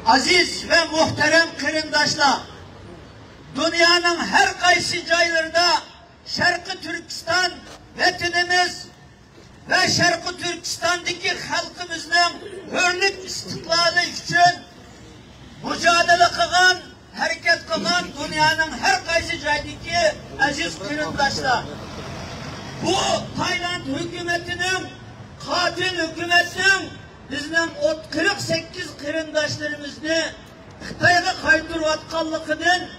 Aziz ve muhterem kırındaşlar, dünyanın her kaysi caylarında Şarkı Türkistan vatanimiz ve Şarkı Türkistan'daki halkımızın hürlük istiklali için mücadele kılan, hareket kılan dünyanın her kaysi caydaki aziz kırındaşlar. Bu Tayland hükümetinin, katil hükümetinin bizden 48 kırındaşlarımızı Xitayga kaytırıp atkanlıkının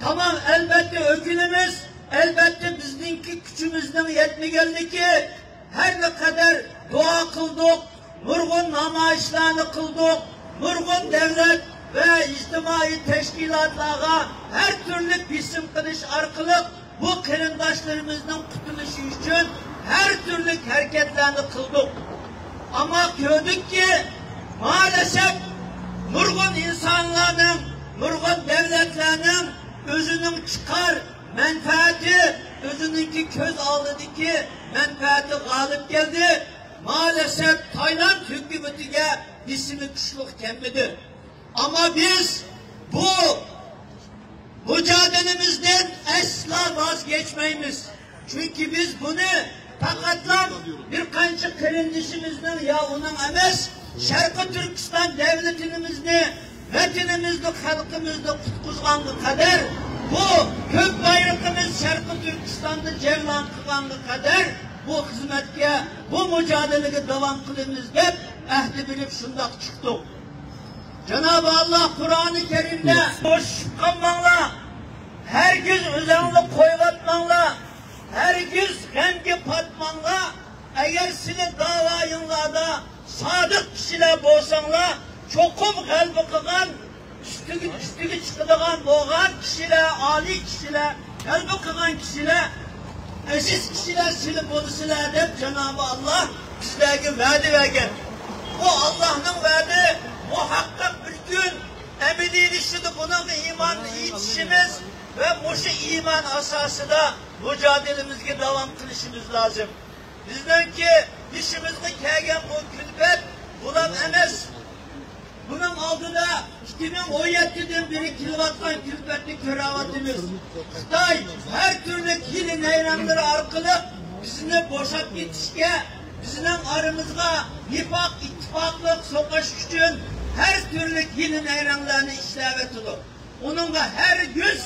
tamam elbette ökünümüz, elbette bizdeki küçümüzden yetmegeldi ki her ne kadar dua kıldık, nurgun namayişlerini kıldık, nurgun devlet ve içtimai teşkilatlara her türlü bisim kılış arkalık bu kırındaşlarımızın kurtuluşu için her türlü hareketlerini kıldık. Ama gördük ki maalesef nurgun insanların, nurgun devletlerinin özünün çıkar menfaati, özününki köz aldığındaki menfaati galip geldi. Maalesef Tayland hükümetine ismi güçlük gelmedi. Ama biz bu mücadelemizden asla vazgeçmeyimiz. Çünkü biz bunu fakatla birkaç kırındışımızdan ya onun emes Şarkı Türkistan devletimizde, vatanimizde, halkımızda kutkuzganlığı kadar bu kök bayrağımız Şarkı Türkistan'da cevlan kılanlığı kadar bu hizmetke, bu mücadeleye devam kılımız hep ehdi bilip şundak çıktık. Cenab-ı Allah Kur'an-ı Kerim'de boş kalmanla, herkes özenli koyvatmanla, herkes rengi patmanla, eğer sizi davayınlarda sadık kişiler bolsanlar, çokum kalbi kılan, üstüge çıkıdığan boğan kişiler, âli kişiler, kalbi kılan kişiler, aziz kişiler sizi bolsular deyip Cenab-ı Allah bizlerge vaadi vergen. Bu Allah'ın vaadi muhakkak bir gün emin işidir. Bunun iman yetişimiz ve bu iman asasında mücadelemizge devam kılışımız lazım. Bizden ki işimizde kegen bu külfet bulan emes. Bunun altında 2017'den beri kilovattan külfetli köravatımız. Xitay her türlü kili neyranları arkalı bizimle boşak yetişke, bizden aramızda nifak, ittifaklık sokaş için her türlü kili neyranlarını işlevet olur. Onun da her yüz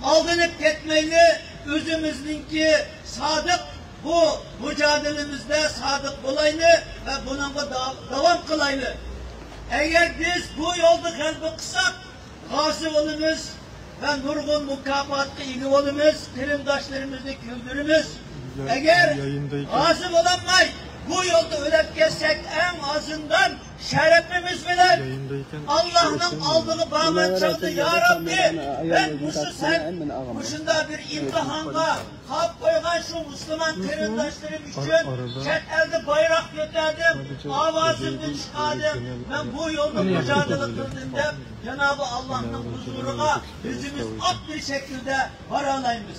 aldınıp gitmeyli özümüzünki sadık bu mücadelemizde sadık olaylı ve buna devam kılaylı. Eğer biz bu yolda kalbi kısak, gazı olumuz ve nurgun mükafatlı ili olumuz, kırındaşlarımızı küldürümüz. Eğer gazı olamay, bu yolda ölüp geçsek en azından şerefimiz bilen Allah'ın aldığı bağmançalı ya Rabbi ben sen kuşunda bir imtihanda kalp koygan şu Müslüman kırındaşlarım için çet elde bayrak götürdüm, avazımı çıkardım. Ben bu yolda mücadele kıldım de Cenab-ı Allah'ın huzuruna yüzümüz ak bir şekilde varalayımız.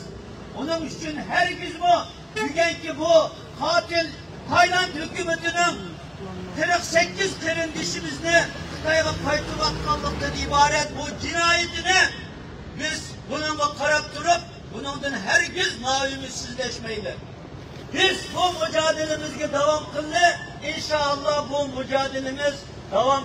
Onun için herkes bu, bugün ki bu katil Tayland hükümetinin 48 kırındışımızı Xitayga kaytırıp atkanlıktan ibaret bu cinayetini biz bununla karab durup bunundan herkes naümitsizleşmeyli. Biz bu mücadelemizge devam kıllı. İnşallah bu mücadelemiz devam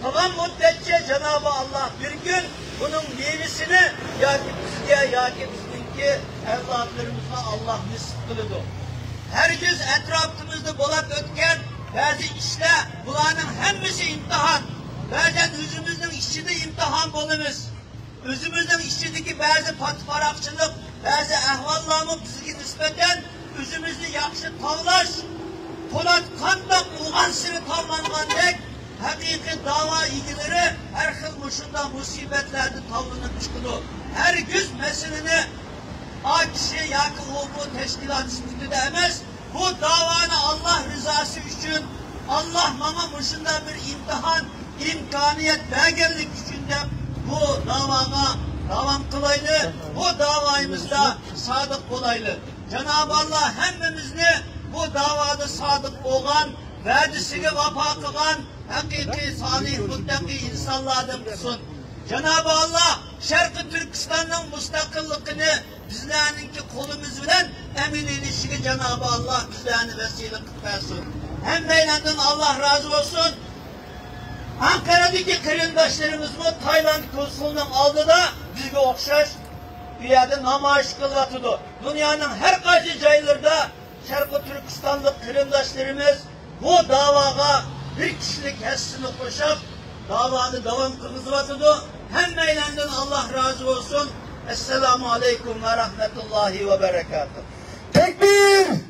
müddetçe Cenab-ı Allah bir gün bunun meyvesini ya ki bizge ya ki bizimki evlatlarımızla Allah nisip kılıdı. Herkes etrafımızda bolap ötken bazı işler, bunların hepsi imtihan. Bazen özümüzün işçide imtihan bolumuz. Özümüzün işçideki bazı patparakçılık, bazı ahvallarımız bize nispeten özümüzü yakşı tavlaş, Polat kandak uğan sırı tavlanğandek, hakiki dava ilgileri her xil muşunda musibetlerde tavlanıp çıkıdı. Her güz meselini a kişi yakı bu teşkilat sütü de emez. Bu davanı Allah rızası için Allah bana muşunda bir imtihan, imkaniyet belgelik içinde bu davana devam kılaylı, bu davayımızda sadık olaylı. Cenab-ı Allah hemimizni bu davada sadık olan, vadisine vapa kılan, hakiki, salih, muttaki insanlardan kılsın. Cenab-ı Allah Şarkı Türkistan'ın müstakillikini bizlerinki kolumuz bilen emin ilişki Cenab-ı Allah bizlerini vesile kılsın. Hem beylenden Allah razı olsun. Ankara'daki kırındaşlarımız mı Tayland konsulunun aldıda bizge okşaş bir yerde namayiş kılvatıdı. Dünyanın her kaçı caylarda Şarkı Türkistanlık kırındaşlarımız bu davaya bir kişilik hissini koşup davanı devam kılvatıdı. Hem meylenden Allah razı olsun. Esselamu Aleyküm ve Rahmetullahi ve Berekatuhu. Tekbir!